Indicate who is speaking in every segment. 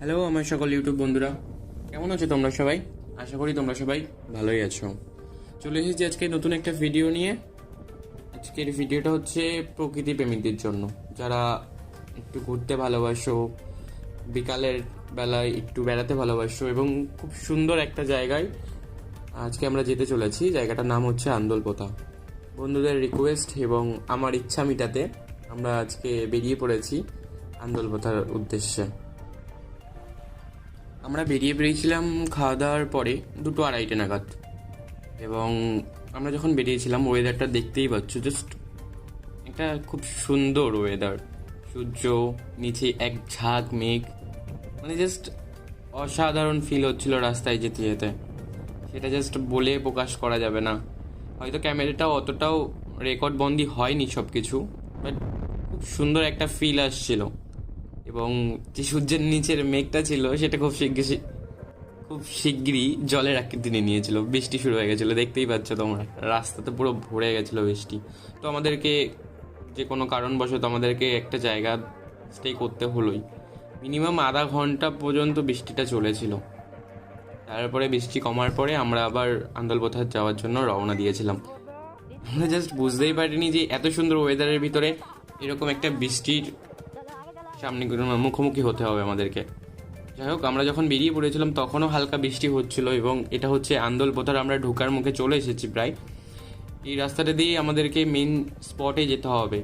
Speaker 1: Hello আমার সকল YouTube বন্ধুরা, কেমন আছো তোমরা সবাই? আশা করি তোমরা সবাই ভালোই আছো। চলে এসেছি আজকে নতুন একটা ভিডিও নিয়ে। আজকের ভিডিওটা হচ্ছে প্রকৃতি প্রেমীদের জন্য, যারা একটু ঘুরতে ভালোবাসো, বিকালের বেলায় একটু বেড়াতে ভালোবাসো এবং খুব সুন্দর একটা জায়গায় আজকে আমরা যেতে চলেছি। জায়গাটার নাম হচ্ছে আন্দলপোতা। বন্ধুদের রিকোয়েস্ট এবং আমার ইচ্ছা মিটাতে আমরা আজকে বেরিয়ে পড়েছি আন্দলপোতার উদ্দেশ্যে। আমরা বেরিয়েছিলাম খাওয়া দাওয়ার পরে 2:30 নাগাদ, এবং আমরা যখন বেরিয়েছিলাম ওয়েদারটা দেখতেই পাচ্ছ, জাস্ট একটা খুব সুন্দর ওয়েদার। সূর্য, নিচে এক ঝাঁক মেঘ, মানে জাস্ট অসাধারণ ফিল হচ্ছিল রাস্তায় যেতে যেতে। সেটা জাস্ট বলে প্রকাশ করা যাবে না। হয়তো ক্যামেরাটাও অতটাও রেকর্ড বন্দি হয়নি সব কিছু, বাট খুব সুন্দর একটা ফিল আসছিল। এবং যে সূর্যের নিচের মেঘটা ছিল সেটা খুব শিগগিরই জলের আকৃতি নিয়ে নিয়েছিল। বৃষ্টি শুরু হয়ে গেছিলো, দেখতেই পাচ্ছ তোমরা, রাস্তাতে পুরো ভরে গেছিলো বৃষ্টি। তো আমাদেরকে যে কোনো কারণবশত আমাদেরকে একটা জায়গা স্টে করতে হলোই। মিনিমাম আধা ঘন্টা পর্যন্ত বৃষ্টিটা চলেছিল। তারপরে বৃষ্টি কমার পরে আমরা আবার আন্দলপোতা যাওয়ার জন্য রওনা দিয়েছিলাম। আমরা জাস্ট বুঝতেই পারিনি যে এত সুন্দর ওয়েদারের ভিতরে এরকম একটা বৃষ্টির সামনে মুখোমুখি হতে হবে আমাদেরকে। যাই হোক, আমরা যখন বেরিয়ে পড়েছিলাম তখনও হালকা বৃষ্টি হচ্ছিল, এবং এটা হচ্ছে আন্দলপোতার আমরা ঢোকার মুখে চলে এসেছি প্রায়। এই রাস্তাটা দিয়ে আমাদেরকে মেন স্পটে যেতে হবে,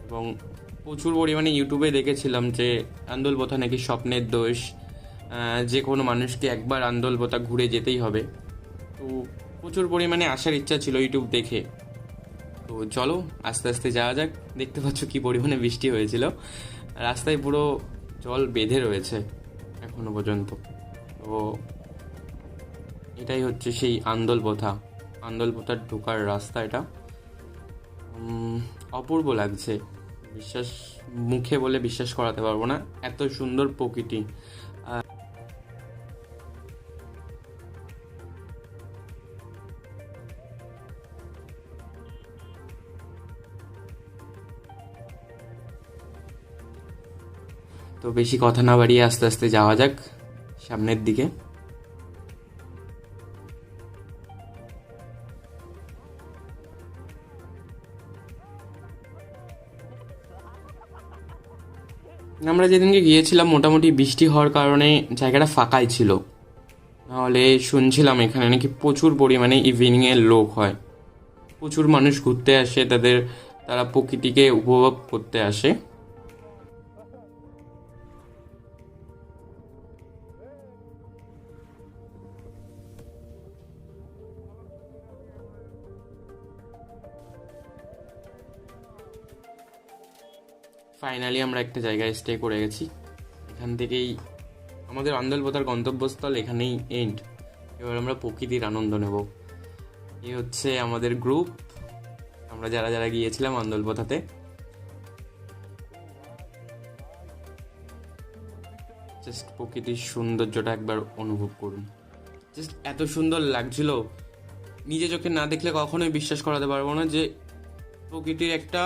Speaker 1: এবং প্রচুর পরিমাণে ইউটিউবে দেখেছিলাম যে আন্দলপোতা নাকি স্বপ্নের দোষ, যে কোনো মানুষকে একবার আন্দলপোতা ঘুরে যেতেই হবে। তো প্রচুর পরিমাণে আসার ইচ্ছা ছিল ইউটিউব দেখে। তো চলো আস্তে আস্তে যাওয়া যাক। দেখতে পাচ্ছ কী পরিমাণে বৃষ্টি হয়েছিল, রাস্তায় পুরো জল বেঁধে রয়েছে এখনো পর্যন্ত। তো এটাই হচ্ছে সেই আন্দলপোতার ঢোকার রাস্তা। এটা অপূর্ব লাগছে, মুখে বলে বিশ্বাস করাতে পারবো না, এত সুন্দর প্রকৃতি। তো বেশি কথা না বাড়িয়ে আস্তে আস্তে যাওয়া যাক সামনের দিকে। আমরা যেদিনকে গিয়েছিলাম মোটামুটি বৃষ্টি হওয়ার কারণে জায়গাটা ফাঁকাই ছিল, নাহলে শুনছিলাম এখানে নাকি প্রচুর পরিমাণে ইভিনিংয়ে লোক হয়। প্রচুর মানুষ ঘুরতে আসে, তারা প্রকৃতিকে উপভোগ করতে আসে। ফাইনালি আমরা একটা জায়গায় স্টে করে গেছি। এখান থেকেই আমাদের আন্দলপোতার গন্তব্যস্থল এখানেই এন্ড। এবার আমরা প্রকৃতির আনন্দ নেব। এই হচ্ছে আমাদের গ্রুপ, আমরা যারা যারা গিয়েছিলাম আন্দলপোতাতে। জাস্ট প্রকৃতির সৌন্দর্যটা একবার অনুভব করুন। জাস্ট এত সুন্দর লাগছিল, নিজে চোখে না দেখলে কখনোই বিশ্বাস করাতে পারবো না যে প্রকৃতির একটা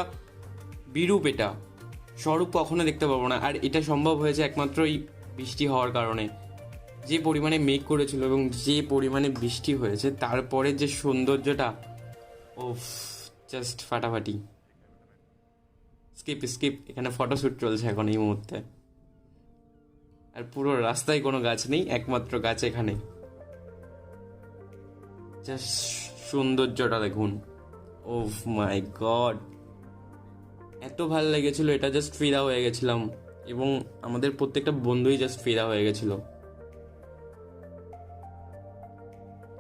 Speaker 1: বিরূপ, এটা স্বরূপ কখনো দেখতে পাবো না। আর এটা সম্ভব হয়েছে একমাত্র এই বৃষ্টি হওয়ার কারণে। যে পরিমাণে মেঘ করেছিল এবং যে পরিমাণে বৃষ্টি হয়েছে, তারপরে যে সৌন্দর্যটা, ওফ, জাস্ট ফাটাফাটি। স্কিপ, এখানে ফটোশ্যুট চলছে এখন এই মুহূর্তে। আর পুরো রাস্তায় কোনো গাছ নেই, একমাত্র গাছ এখানে। জাস্ট সৌন্দর্যটা দেখুন, ওফ মাই গড, এত ভালো লেগেছিল। এটা জাস্ট ফিদা হয়ে গেছিলাম, এবং আমাদের প্রত্যেকটা বন্ধুই জাস্ট ফিদা হয়ে গেছিল।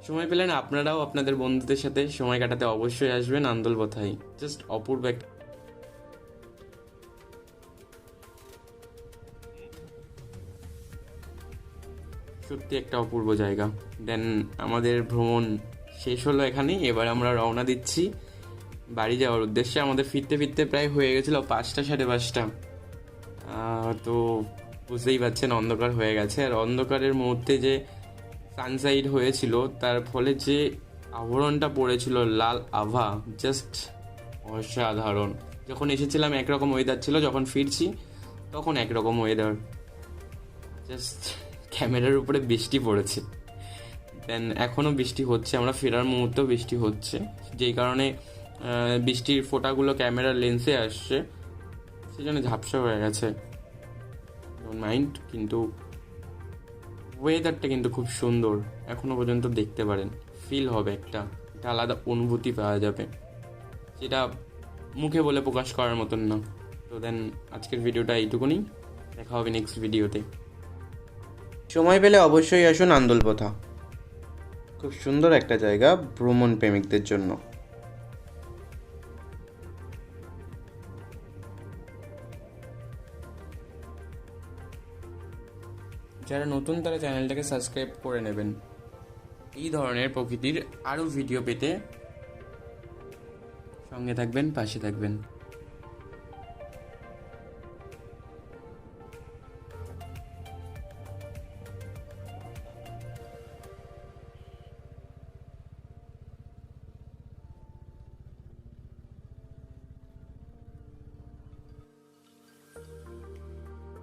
Speaker 1: সময় পেলেন আপনারাও আপনাদের বন্ধুদের সাথে সময় কাটাতে অবশ্যই আসবেন আন্দলপোতায়। জাস্ট অপূর্ব একটা, সত্যি একটা অপূর্ব জায়গা। দেন আমাদের ভ্রমণ শেষ হলো এখানেই। এবার আমরা রওনা দিচ্ছি বাড়ি যাওয়ার উদ্দেশ্যে। আমাদের ফিরতে ফিরতে প্রায় হয়ে গেছিলো 5টা, 5:30। তো বুঝতেই পারছেন অন্ধকার হয়ে গেছে। আর অন্ধকারের মুহূর্তে যে সানসাইড হয়েছিল, তার ফলে যে আবরণটা পড়েছিল, লাল আভা, জাস্ট অসাধারণ। যখন এসেছিলাম একরকম ওয়েদার ছিল, যখন ফিরছি তখন একরকম ওয়েদার। জাস্ট ক্যামেরার উপরে বৃষ্টি পড়েছে। দেন এখনও বৃষ্টি হচ্ছে, আমরা ফেরার মুহূর্তেও বৃষ্টি হচ্ছে, যেই কারণে বৃষ্টির ফোঁটাগুলো ক্যামেরার লেন্সে আসছে, সেই জন্য ঝাপসা হয়ে গেছে। ডোন্ট মাইন্ড, কিন্তু ওয়েদারটা কিন্তু খুব সুন্দর, এখনও পর্যন্ত দেখতে পারেন, ফিল হবে একটা আলাদা অনুভূতি পাওয়া যাবে, যেটা মুখে বলে প্রকাশ করার মতন না। তো দেন আজকের ভিডিওটা এইটুকুনি, দেখা হবে নেক্সট ভিডিওতে।
Speaker 2: সময় পেলে অবশ্যই আসুন আন্দুলপোথা, খুব সুন্দর একটা জায়গা ভ্রমণ প্রেমিকদের জন্য।
Speaker 1: যারা নতুন তারা চ্যানেলটাকে সাবস্ক্রাইব করে নেবেন এই ধরনের প্রকৃতির আরও ভিডিও পেতে। সঙ্গে থাকবেন, পাশে থাকবেন।